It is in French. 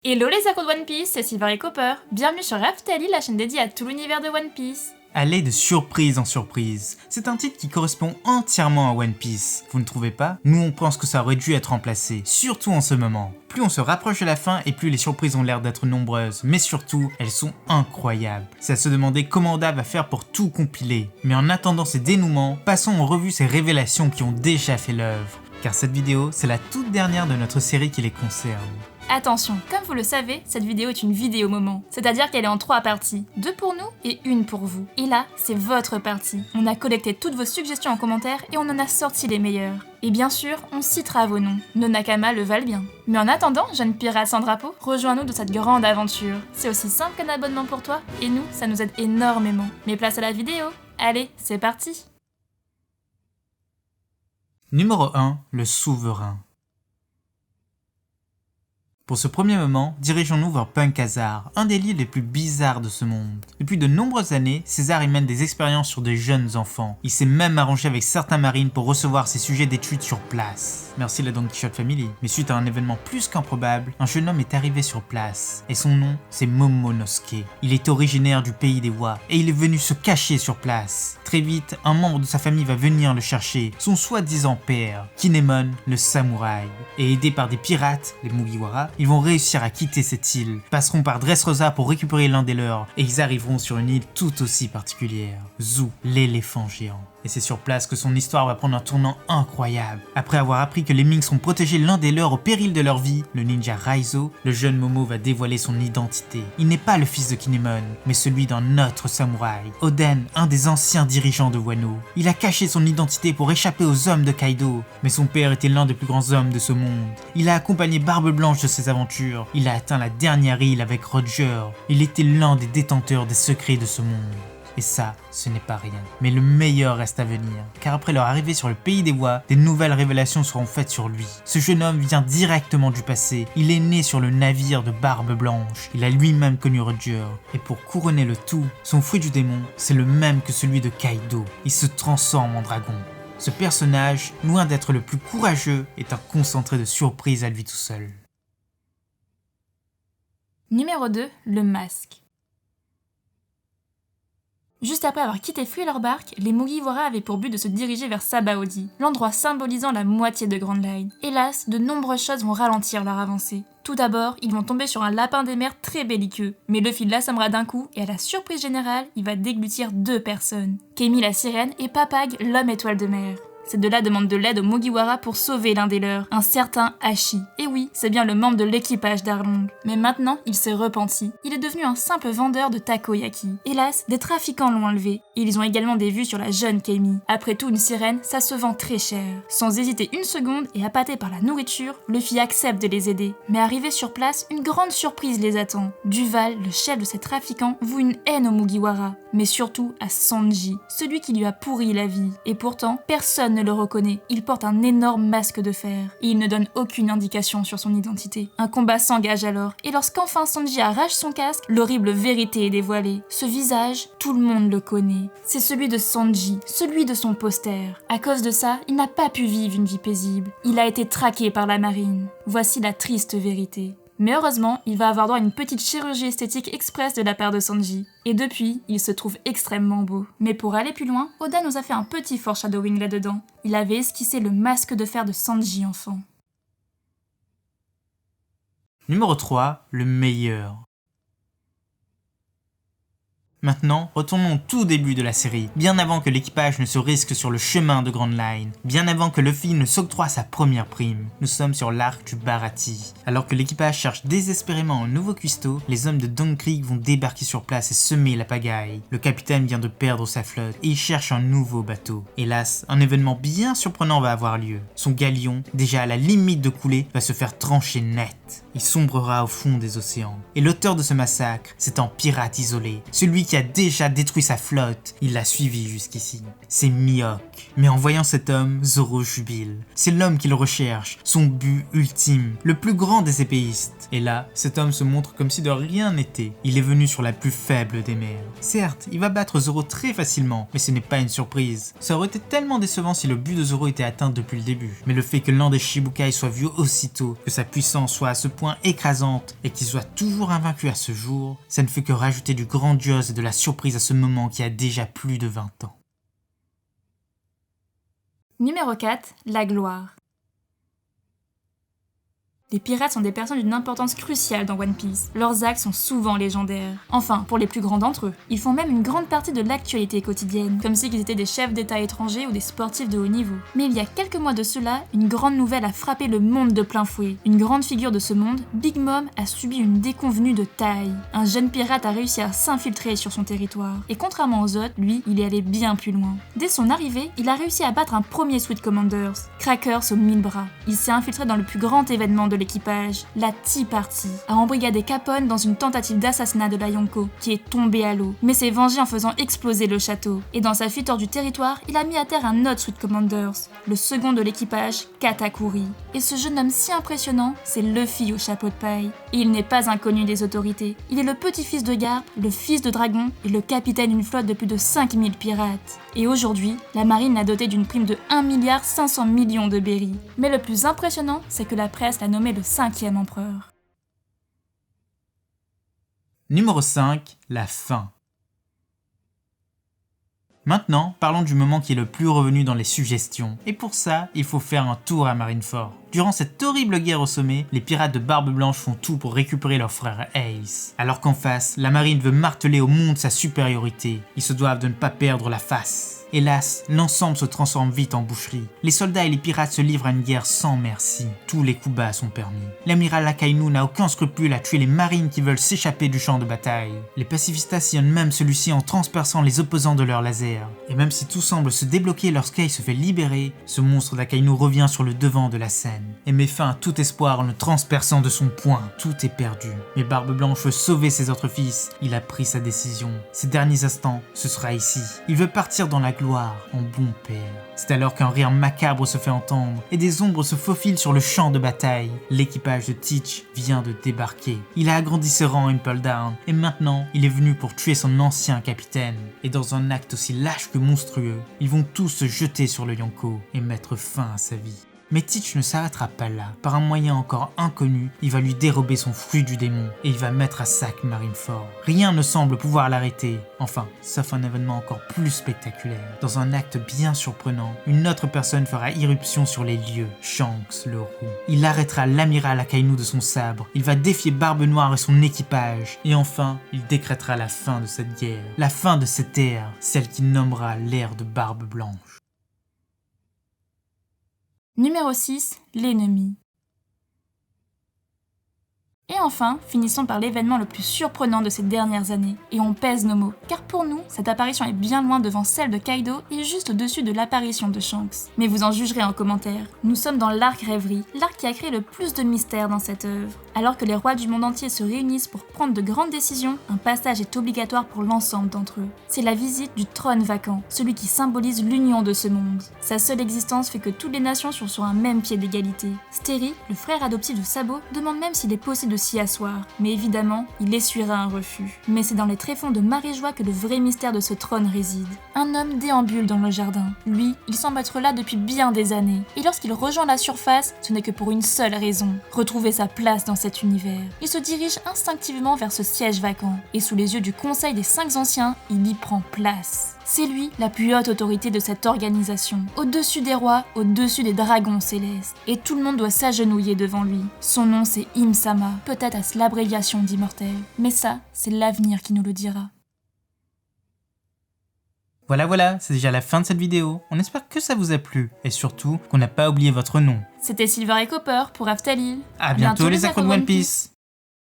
Hello les accros de One Piece, c'est Silver et Copper. Bienvenue sur Raftalie, la chaîne dédiée à tout l'univers de One Piece. Aller de surprise en surprise, c'est un titre qui correspond entièrement à One Piece. Vous ne trouvez pas? Nous on pense que ça aurait dû être remplacé, surtout en ce moment. Plus on se rapproche de la fin et plus les surprises ont l'air d'être nombreuses, mais surtout, elles sont incroyables. C'est à se demander comment Oda va faire pour tout compiler. Mais en attendant ces dénouements, passons en revue ces révélations qui ont déjà fait l'œuvre. Car cette vidéo, c'est la toute dernière de notre série qui les concerne. Attention, comme vous le savez, cette vidéo est une vidéo moment, c'est-à-dire qu'elle est en 3 parties, 2 pour nous et 1 pour vous. Et là, c'est votre partie. On a collecté toutes vos suggestions en commentaire et on en a sorti les meilleures. Et bien sûr, on citera vos noms. Nos Nakama le valent bien. Mais en attendant, jeune pirate sans drapeau, rejoins-nous dans cette grande aventure. C'est aussi simple qu'un abonnement pour toi, et nous, ça nous aide énormément. Mais place à la vidéo. Allez, c'est parti. Numéro 1, le souverain. Pour ce premier moment, dirigeons-nous vers Punk Hazard, un des lieux les plus bizarres de ce monde. Depuis de nombreuses années, César y mène des expériences sur des jeunes enfants. Il s'est même arrangé avec certains marines pour recevoir ses sujets d'études sur place. Merci la Don Quichotte Family. Mais suite à un événement plus qu'improbable, un jeune homme est arrivé sur place. Et son nom, c'est Momonosuke. Il est originaire du pays des Wa, et il est venu se cacher sur place. Très vite, un membre de sa famille va venir le chercher, son soi-disant père, Kinemon, le samouraï. Et aidé par des pirates, les Mugiwara, ils vont réussir à quitter cette île, passeront par Dressrosa pour récupérer l'un des leurs, et ils arriveront sur une île tout aussi particulière, Zou, l'éléphant géant. Et c'est sur place que son histoire va prendre un tournant incroyable. Après avoir appris que les Ming seront protégés l'un des leurs au péril de leur vie, le ninja Raizo, le jeune Momo va dévoiler son identité. Il n'est pas le fils de Kinemon, mais celui d'un autre samouraï, Oden, un des anciens dirigeants de Wano. Il a caché son identité pour échapper aux hommes de Kaido, mais son père était l'un des plus grands hommes de ce monde. Il a accompagné Barbe Blanche de ses aventures, il a atteint la dernière île avec Roger, il était l'un des détenteurs des secrets de ce monde. Et ça, ce n'est pas rien. Mais le meilleur reste à venir, car après leur arrivée sur le pays des Wa, des nouvelles révélations seront faites sur lui. Ce jeune homme vient directement du passé, il est né sur le navire de Barbe Blanche, il a lui-même connu Roger, et pour couronner le tout, son fruit du démon, c'est le même que celui de Kaido, il se transforme en dragon. Ce personnage, loin d'être le plus courageux, est un concentré de surprises à lui tout seul. Numéro 2, le masque. Juste après avoir quitté fui leur barque, les Mugiwara avaient pour but de se diriger vers Sabaody, l'endroit symbolisant la moitié de Grand Line. Hélas, de nombreuses choses vont ralentir leur avancée. Tout d'abord, ils vont tomber sur un lapin des mers très belliqueux, mais Luffy l'assommera d'un coup et à la surprise générale, il va déglutir 2 personnes, Kemi la sirène et Papag l'homme étoile de mer. Ces deux-là demandent de l'aide aux Mugiwara pour sauver l'un des leurs, un certain Hachi. Et oui, c'est bien le membre de l'équipage d'Arlong. Mais maintenant, il s'est repenti. Il est devenu un simple vendeur de takoyaki. Hélas, des trafiquants l'ont enlevé. Et ils ont également des vues sur la jeune Kemi. Après tout, une sirène, ça se vend très cher. Sans hésiter une seconde et appâté par la nourriture, Luffy accepte de les aider. Mais arrivé sur place, une grande surprise les attend. Duval, le chef de ces trafiquants, voue une haine aux Mugiwara. Mais surtout à Sanji, celui qui lui a pourri la vie. Et pourtant, personne ne le reconnaît. Il porte un énorme masque de fer. Et il ne donne aucune indication sur son identité. Un combat s'engage alors. Et lorsqu'enfin Sanji arrache son casque, l'horrible vérité est dévoilée. Ce visage, tout le monde le connaît. C'est celui de Sanji, celui de son poster. À cause de ça, il n'a pas pu vivre une vie paisible. Il a été traqué par la marine. Voici la triste vérité. Mais heureusement, il va avoir droit à une petite chirurgie esthétique express de la part de Sanji. Et depuis, il se trouve extrêmement beau. Mais pour aller plus loin, Oda nous a fait un petit foreshadowing là-dedans. Il avait esquissé le masque de fer de Sanji enfant. Numéro 3, le meilleur. Maintenant, retournons au tout début de la série, bien avant que l'équipage ne se risque sur le chemin de Grand Line, bien avant que Luffy ne s'octroie sa première prime. Nous sommes sur l'arc du Baratie. Alors que l'équipage cherche désespérément un nouveau cuistot, les hommes de Don Krieg vont débarquer sur place et semer la pagaille. Le capitaine vient de perdre sa flotte et il cherche un nouveau bateau. Hélas, un événement bien surprenant va avoir lieu. Son galion, déjà à la limite de couler, va se faire trancher net. Il sombrera au fond des océans. Et l'auteur de ce massacre, c'est un pirate isolé, celui qui a déjà détruit sa flotte. Il l'a suivi jusqu'ici. C'est Mihawk. Mais en voyant cet homme, Zoro jubile. C'est l'homme qu'il recherche, son but ultime, le plus grand des épéistes. Et là, cet homme se montre comme si de rien n'était. Il est venu sur la plus faible des mers. Certes, il va battre Zoro très facilement, mais ce n'est pas une surprise. Ça aurait été tellement décevant si le but de Zoro était atteint depuis le début. Mais le fait que l'un des Shichibukai soit vu aussitôt, que sa puissance soit à ce point point écrasante et qu'il soit toujours invaincu à ce jour, ça ne fait que rajouter du grandiose et de la surprise à ce moment qui a déjà plus de 20 ans. Numéro 4, la gloire. Les pirates sont des personnes d'une importance cruciale dans One Piece. Leurs actes sont souvent légendaires. Enfin, pour les plus grands d'entre eux. Ils font même une grande partie de l'actualité quotidienne, comme si ils étaient des chefs d'État étrangers ou des sportifs de haut niveau. Mais il y a quelques mois de cela, une grande nouvelle a frappé le monde de plein fouet. Une grande figure de ce monde, Big Mom, a subi une déconvenue de taille. Un jeune pirate a réussi à s'infiltrer sur son territoire. Et contrairement aux autres, lui, il est allé bien plus loin. Dès son arrivée, il a réussi à battre un premier Sweet Commanders, Crackers aux 1000 bras. Il s'est infiltré dans le plus grand événement de l'équipage, la Tea Party, a embrigadé Capone dans une tentative d'assassinat de la Yonko, qui est tombée à l'eau, mais s'est vengé en faisant exploser le château. Et dans sa fuite hors du territoire, il a mis à terre un autre Sweet Commanders, le second de l'équipage, Katakuri. Et ce jeune homme si impressionnant, c'est Luffy au chapeau de paille. Et il n'est pas inconnu des autorités. Il est le petit-fils de Garp, le fils de dragon et le capitaine d'une flotte de plus de 5000 pirates. Et aujourd'hui, la marine l'a doté d'une prime de 1,5 milliard de berries. Mais le plus impressionnant, c'est que la presse l'a nommé le 5e empereur. Numéro 5, la fin. Maintenant, parlons du moment qui est le plus revenu dans les suggestions. Et pour ça, il faut faire un tour à Marineford. Durant cette horrible guerre au sommet, les pirates de Barbe Blanche font tout pour récupérer leur frère Ace. Alors qu'en face, la marine veut marteler au monde sa supériorité. Ils se doivent de ne pas perdre la face. Hélas, l'ensemble se transforme vite en boucherie. Les soldats et les pirates se livrent à une guerre sans merci. Tous les coups bas sont permis. L'amiral Akainu n'a aucun scrupule à tuer les marines qui veulent s'échapper du champ de bataille. Les pacifistas sillonnent même celui-ci en transperçant les opposants de leur laser. Et même si tout semble se débloquer lorsqu'Ace se fait libérer, ce monstre d'Akainu revient sur le devant de la scène et met fin à tout espoir en le transperçant de son poing. Tout est perdu. Mais Barbe Blanche veut sauver ses autres fils. Il a pris sa décision. Ces derniers instants, ce sera ici. Il veut partir dans la gloire, en bon père. C'est alors qu'un rire macabre se fait entendre et des ombres se faufilent sur le champ de bataille. L'équipage de Teach vient de débarquer. Il a agrandi ses rangs Impel Down et maintenant il est venu pour tuer son ancien capitaine. Et dans un acte aussi lâche que monstrueux, ils vont tous se jeter sur le Yonko et mettre fin à sa vie. Mais Teach ne s'arrêtera pas là. Par un moyen encore inconnu, il va lui dérober son fruit du démon et il va mettre à sac Marineford. Rien ne semble pouvoir l'arrêter. Enfin, sauf un événement encore plus spectaculaire. Dans un acte bien surprenant, une autre personne fera irruption sur les lieux, Shanks le roux. Il arrêtera l'amiral Akainu de son sabre, il va défier Barbe Noire et son équipage, et enfin, il décrétera la fin de cette guerre, la fin de cette ère, celle qu'il nommera l'ère de Barbe Blanche. Numéro 6, l'ennemi. Et enfin, finissons par l'événement le plus surprenant de ces dernières années. Et on pèse nos mots, car pour nous, cette apparition est bien loin devant celle de Kaido et juste au-dessus de l'apparition de Shanks. Mais vous en jugerez en commentaire. Nous sommes dans l'arc Rêverie, l'arc qui a créé le plus de mystères dans cette œuvre. Alors que les rois du monde entier se réunissent pour prendre de grandes décisions, un passage est obligatoire pour l'ensemble d'entre eux. C'est la visite du trône vacant, celui qui symbolise l'union de ce monde. Sa seule existence fait que toutes les nations sont sur un même pied d'égalité. Sterry, le frère adoptif de Sabo, demande même s'il est possible de s'y asseoir, mais évidemment, il essuiera un refus. Mais c'est dans les tréfonds de Marie-Joie que le vrai mystère de ce trône réside. Un homme déambule dans le jardin. Lui, il semble être là depuis bien des années. Et lorsqu'il rejoint la surface, ce n'est que pour une seule raison, retrouver sa place dans cet univers. Il se dirige instinctivement vers ce siège vacant, et sous les yeux du Conseil des 5 Anciens, il y prend place. C'est lui, la plus haute autorité de cette organisation, au-dessus des rois, au-dessus des dragons célestes. Et tout le monde doit s'agenouiller devant lui. Son nom c'est Im-sama, peut-être est-ce l'abréviation d'Immortel. Mais ça, c'est l'avenir qui nous le dira. Voilà, c'est déjà la fin de cette vidéo. On espère que ça vous a plu, et surtout qu'on n'a pas oublié votre nom. C'était Silver et Copper pour Aftalil. A bientôt les accros de One Piece.